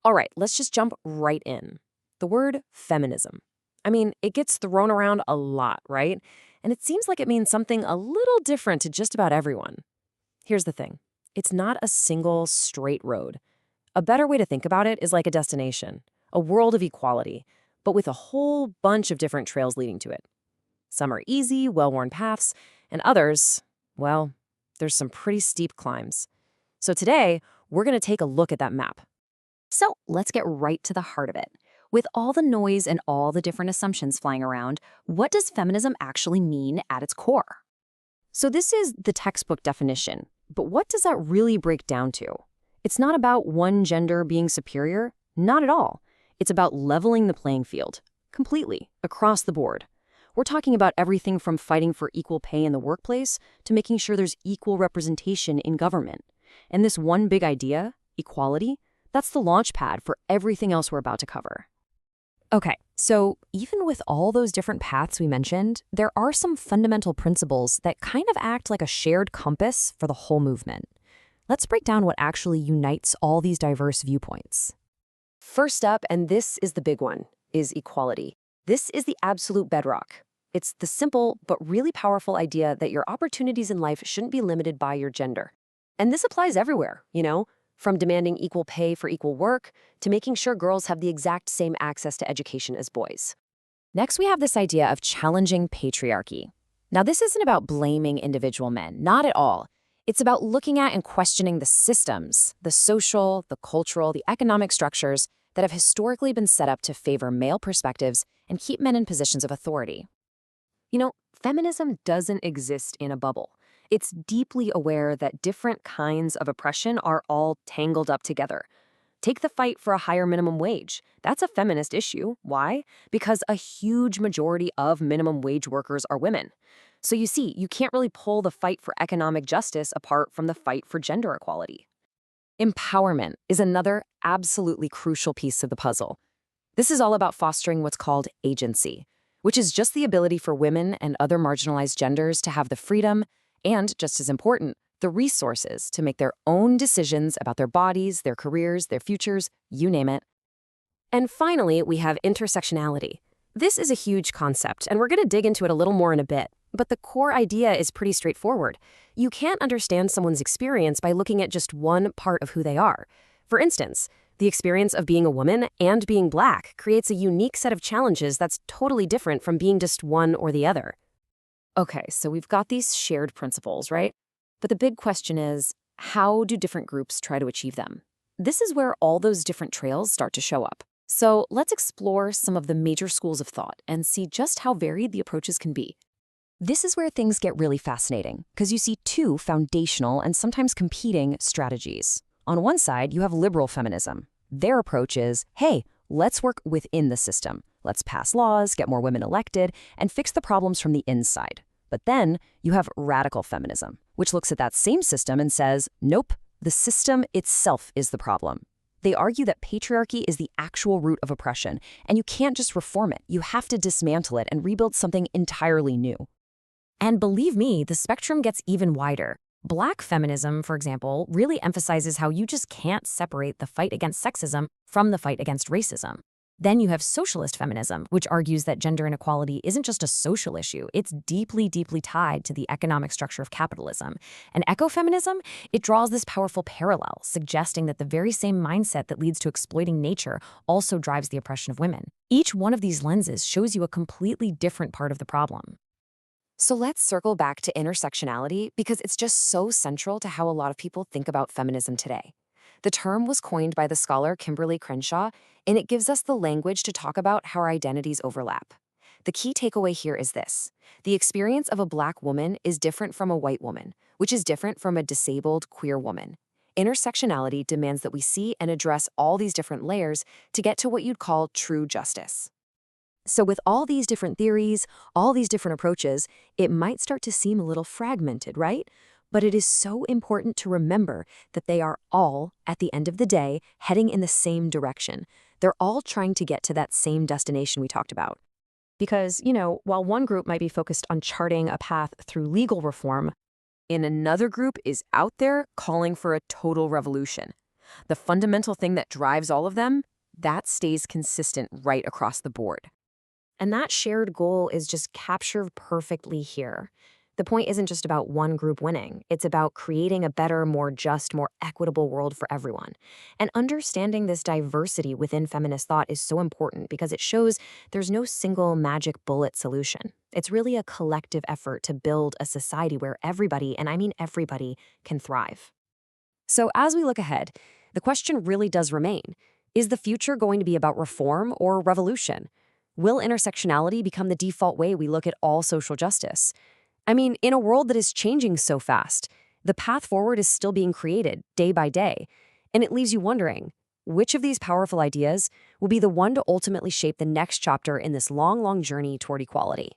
All right, let's just jump right in. The word feminism. I mean, it gets thrown around a lot, right? And it seems like it means something a little different to just about everyone. Here's the thing. It's not a single straight road. A better way to think about it is like a destination, a world of equality, but with a whole bunch of different trails leading to it. Some are easy, well-worn paths, and others, well, there's some pretty steep climbs. So today, we're going to take a look at that map. So let's get right to the heart of it. With all the noise and all the different assumptions flying around, what does feminism actually mean at its core? So this is the textbook definition, but what does that really break down to? It's not about one gender being superior, not at all. It's about leveling the playing field, completely, across the board. We're talking about everything from fighting for equal pay in the workplace to making sure there's equal representation in government. And this one big idea, equality, that's the launch pad for everything else we're about to cover. Okay, so even with all those different paths we mentioned, there are some fundamental principles that kind of act like a shared compass for the whole movement. Let's break down what actually unites all these diverse viewpoints. First up, and this is the big one, is equality. This is the absolute bedrock. It's the simple but really powerful idea that your opportunities in life shouldn't be limited by your gender. And this applies everywhere, from demanding equal pay for equal work to making sure girls have the exact same access to education as boys. Next, we have this idea of challenging patriarchy. Now, this isn't about blaming individual men, not at all. It's about looking at and questioning the systems, the social, the cultural, the economic structures that have historically been set up to favor male perspectives and keep men in positions of authority. Feminism doesn't exist in a bubble. It's deeply aware that different kinds of oppression are all tangled up together. Take the fight for a higher minimum wage. That's a feminist issue. Why? Because a huge majority of minimum wage workers are women. So you see, you can't really pull the fight for economic justice apart from the fight for gender equality. Empowerment is another absolutely crucial piece of the puzzle. This is all about fostering what's called agency, which is just the ability for women and other marginalized genders to have the freedom and, just as important, the resources to make their own decisions about their bodies, their careers, their futures, you name it. And finally, we have intersectionality. This is a huge concept, and we're going to dig into it a little more in a bit. But the core idea is pretty straightforward. You can't understand someone's experience by looking at just one part of who they are. For instance, the experience of being a woman and being Black creates a unique set of challenges that's totally different from being just one or the other. Okay, so we've got these shared principles, right? But the big question is, how do different groups try to achieve them? This is where all those different trails start to show up. So let's explore some of the major schools of thought and see just how varied the approaches can be. This is where things get really fascinating, because you see two foundational and sometimes competing strategies. On one side, you have liberal feminism. Their approach is, hey, let's work within the system. Let's pass laws, get more women elected, and fix the problems from the inside. But then you have radical feminism, which looks at that same system and says, nope, the system itself is the problem. They argue that patriarchy is the actual root of oppression, and you can't just reform it. You have to dismantle it and rebuild something entirely new. And believe me, the spectrum gets even wider. Black feminism, for example, really emphasizes how you just can't separate the fight against sexism from the fight against racism. Then you have socialist feminism, which argues that gender inequality isn't just a social issue, it's deeply, deeply tied to the economic structure of capitalism. And ecofeminism, it draws this powerful parallel, suggesting that the very same mindset that leads to exploiting nature also drives the oppression of women. Each one of these lenses shows you a completely different part of the problem. So let's circle back to intersectionality because it's just so central to how a lot of people think about feminism today. The term was coined by the scholar Kimberly Crenshaw, and it gives us the language to talk about how our identities overlap. The key takeaway here is this. The experience of a Black woman is different from a white woman, which is different from a disabled queer woman. Intersectionality demands that we see and address all these different layers to get to what you'd call true justice. So with all these different theories, all these different approaches, it might start to seem a little fragmented, right? But it is so important to remember that they are all, at the end of the day, heading in the same direction. They're all trying to get to that same destination we talked about. Because, while one group might be focused on charting a path through legal reform, another group is out there calling for a total revolution. The fundamental thing that drives all of them, that stays consistent right across the board. And that shared goal is just captured perfectly here. The point isn't just about one group winning. It's about creating a better, more just, more equitable world for everyone. And understanding this diversity within feminist thought is so important because it shows there's no single magic bullet solution. It's really a collective effort to build a society where everybody, and I mean everybody, can thrive. So as we look ahead, the question really does remain. Is the future going to be about reform or revolution? Will intersectionality become the default way we look at all social justice? I mean, in a world that is changing so fast, the path forward is still being created day by day. And it leaves you wondering, which of these powerful ideas will be the one to ultimately shape the next chapter in this long, long journey toward equality?